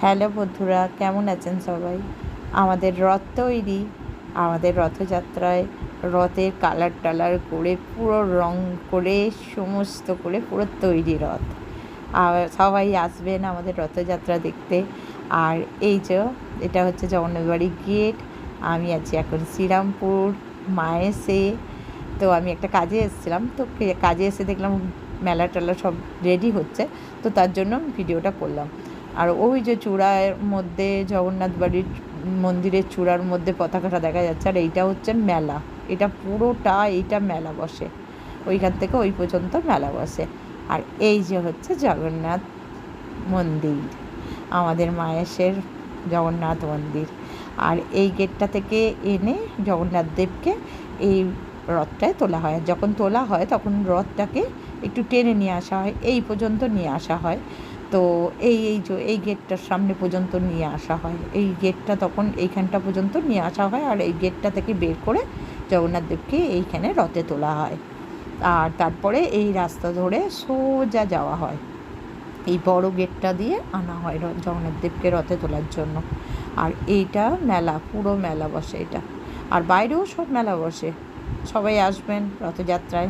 Hello বন্ধুরা, কেমন আছেন সবাই? আমাদের রথ তৈরি, আমাদের রথযাত্রায় রথের কালার টালার করে পুরো রং করে সমস্ত করে পুরো তৈরি রথ। আর সবাই আসবেন আমাদের রথযাত্রা দেখতে। আর এই যে এটা হচ্ছে জগন্নাথ বাড়ির গেট। আমি আছি এখন শ্রীরামপুর মায়েসে। তো আমি একটা কাজে এসেছিলাম, তো কাজে এসে দেখলাম মেলা টেলা সব রেডি হচ্ছে, তো তার জন্য ভিডিওটা করলাম। আর ওই যে চূড়ার মধ্যে জগন্নাথ বাড়ির মন্দিরের চূড়ার মধ্যে পতাকাটা দেখা যাচ্ছে, আর এইটা হচ্ছে মেলা। এটা পুরোটা এইটা মেলা বসে, ওইখান থেকে ওই পর্যন্ত মেলা বসে। আর এই যে হচ্ছে জগন্নাথ মন্দির, আমাদের মায়েশের জগন্নাথ মন্দির। আর এই গেটটা থেকে এনে জগন্নাথ দেবকে এই রথটায় তোলা হয়। যখন তোলা হয় তখন রথটাকে একটু টেনে নিয়ে আসা হয়, এই পর্যন্ত নিয়ে আসা হয়। তো এই গেটটার সামনে পর্যন্ত নিয়ে আসা হয়, এই গেটটা তখন এইখানটা পর্যন্ত নিয়ে আসা হয়, আর এই গেটটা থেকে বের করে জগন্নাথ দেবকে এইখানে রথে তোলা হয়। আর তারপরে এই রাস্তা ধরে সোজা যাওয়া হয়, এই বড় গেটটা দিয়ে আনা হয় জগন্নাথ দেবকে রথে তোলার জন্য। আর এইটা মেলা, পুরো মেলা বসে এটা। আর বাইরেও সব মেলা বসে, সবাই আসবেন রথযাত্রায়।